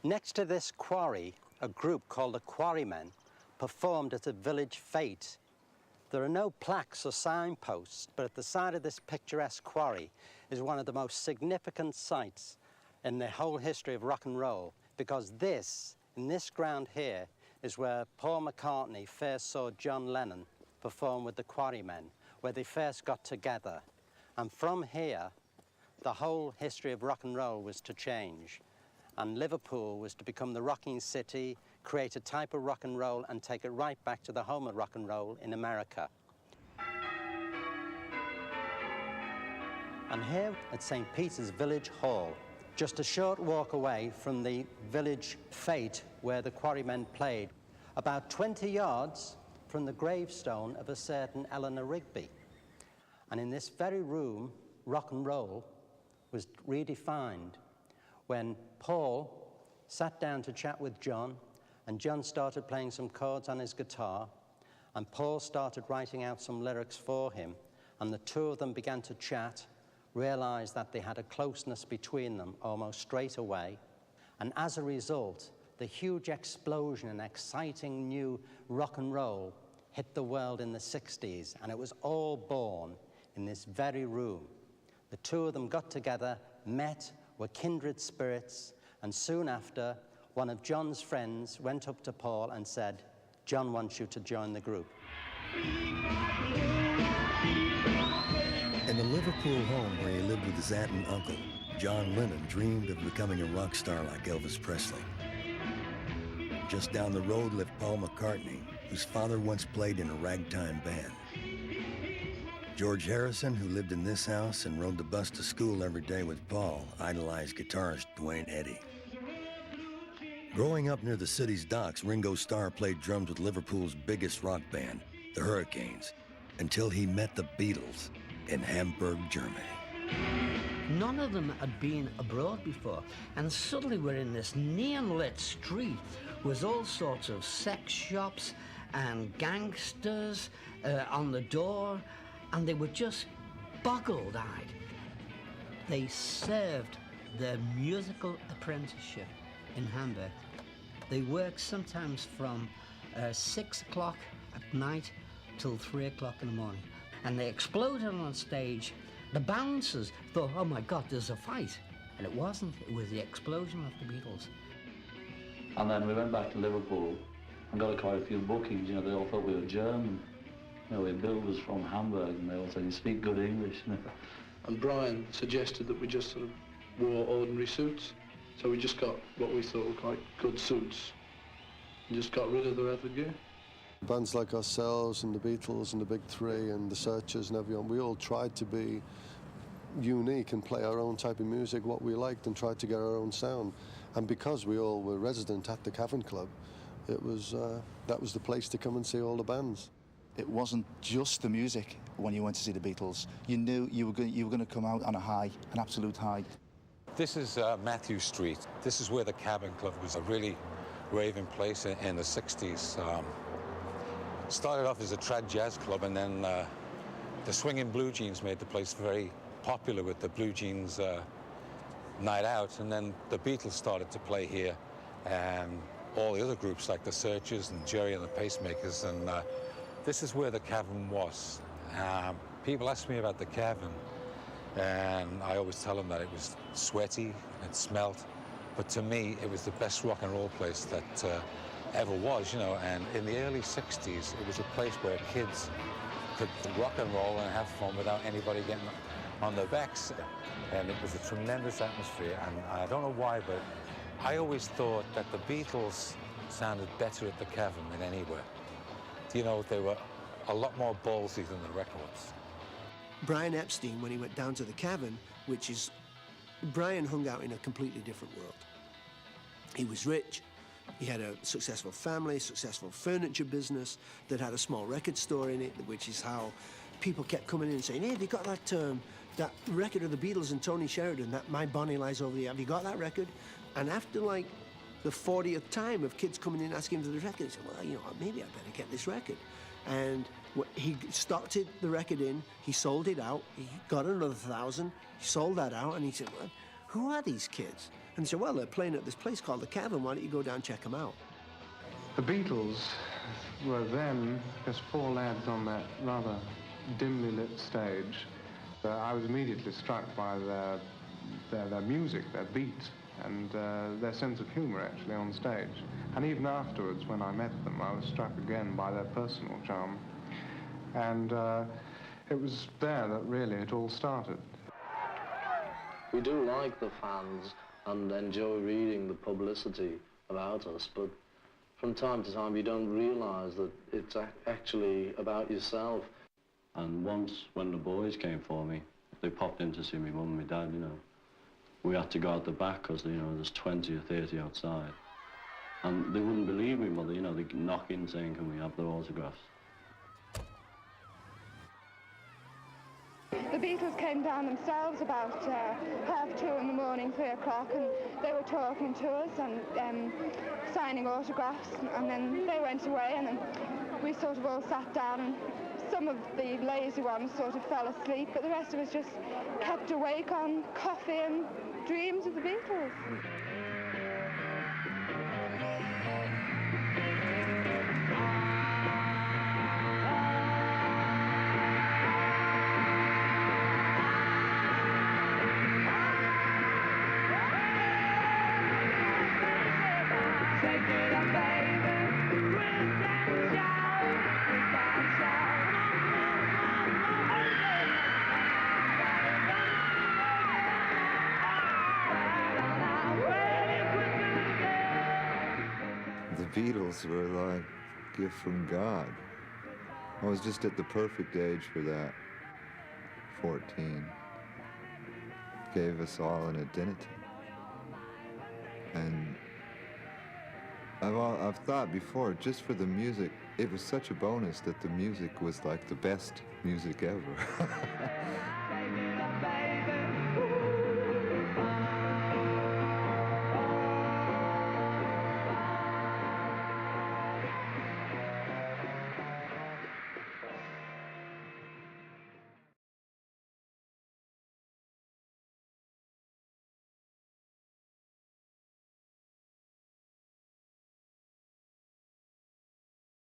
Next to this quarry, a group called the Quarrymen performed at a village fete. There are no plaques or signposts, but at the side of this picturesque quarry is one of the most significant sites in the whole history of rock and roll, because in this ground here, is where Paul McCartney first saw John Lennon perform with the Quarrymen, where they first got together. And from here, the whole history of rock and roll was to change. And Liverpool was to become the rocking city, create a type of rock and roll, and take it right back to the home of rock and roll in America. I'm here at St. Peter's Village Hall, just a short walk away from the village fete where the Quarrymen played, about 20 yards from the gravestone of a certain Eleanor Rigby. And in this very room, rock and roll was redefined when Paul sat down to chat with John, and John started playing some chords on his guitar, and Paul started writing out some lyrics for him, and the two of them began to chat, realized that they had a closeness between them almost straight away, and as a result, the huge explosion and exciting new rock and roll hit the world in the 60s, and it was all born in this very room. The two of them got together, met, were kindred spirits, and soon after, one of John's friends went up to Paul and said, "John wants you to join the group." In the Liverpool home where he lived with his aunt and uncle, John Lennon dreamed of becoming a rock star like Elvis Presley. Just down the road lived Paul McCartney, whose father once played in a ragtime band. George Harrison, who lived in this house and rode the bus to school every day with Paul, idolized guitarist Duane Eddy. Growing up near the city's docks, Ringo Starr played drums with Liverpool's biggest rock band, the Hurricanes, until he met the Beatles in Hamburg, Germany. None of them had been abroad before, and suddenly we're in this neon-lit street with all sorts of sex shops and gangsters on the door, and they were just boggled-eyed. They served their musical apprenticeship in Hamburg. They worked sometimes from 6 o'clock at night till 3 o'clock in the morning. And they exploded on stage. The bouncers thought, oh my God, there's a fight. And it wasn't, it was the explosion of the Beatles. And then we went back to Liverpool and got quite a few bookings. You know, they all thought we were German. You know, we billed us from Hamburg, and they all said, you speak good English. You know? And Brian suggested that we just sort of wore ordinary suits. So we just got what we thought were quite good suits and just got rid of the leather gear. Bands like ourselves and the Beatles and the Big Three and the Searchers and everyone, we all tried to be unique and play our own type of music, what we liked, and tried to get our own sound. And because we all were resident at the Cavern Club, it was that was the place to come and see all the bands. It wasn't just the music when you went to see the Beatles. You knew you were going to come out on a high, an absolute high. This is Matthew Street. This is where the Cavern Club was a really raving place in the 60s. Started off as a trad jazz club, and then the swinging blue jeans made the place very popular with the blue jeans night out, and then the Beatles started to play here, and all the other groups like the Searchers and Jerry and the Pacemakers, and this is where the Cavern was. People ask me about the Cavern, and I always tell them that it was sweaty, it smelt, but to me it was the best rock and roll place that ever was, you know. And in the early 60s, it was a place where kids could rock and roll and have fun without anybody getting on their backs. And it was a tremendous atmosphere, and I don't know why, but I always thought that the Beatles sounded better at the Cavern than anywhere. You know, they were a lot more ballsy than the records. Brian Epstein, when he went down to the Cavern, which is, Brian hung out in a completely different world. He was rich. He had a successful family, successful furniture business that had a small record store in it, which is how people kept coming in and saying, hey, have you got that record of the Beatles and Tony Sheridan, that My Bonnie Lies Over the... Have you got that record? And after, like, the 40th time of kids coming in asking for the record, he said, well, you know, maybe I better get this record. And he started the record in, he sold it out, he got another 1,000, he sold that out, and he said, well, who are these kids? And they said, well, they're playing at this place called the Cavern. Why don't you go down and check them out? The Beatles were then just four lads on that rather dimly lit stage. I was immediately struck by their music, their beat, and their sense of humour actually on stage. And even afterwards, when I met them, I was struck again by their personal charm. And it was there that really it all started. We do like the fans and enjoy reading the publicity about us, but from time to time you don't realise that it's actually about yourself. And once when the boys came for me, they popped in to see me mum and my dad, you know. We had to go out the back because, you know, there's 20 or 30 outside. And they wouldn't believe me, mother, you know, they'd knock in saying, can we have their autographs? The Beatles came down themselves about 2:30 in the morning, 3 o'clock, and they were talking to us and signing autographs, and then they went away, and then we sort of all sat down, and some of the lazy ones sort of fell asleep, but the rest of us just kept awake on coffee and dreams of the Beatles. The Beatles were like a gift from God. I was just at the perfect age for that. 14. Gave us all an identity. And I've thought before, just for the music, it was such a bonus that the music was like the best music ever.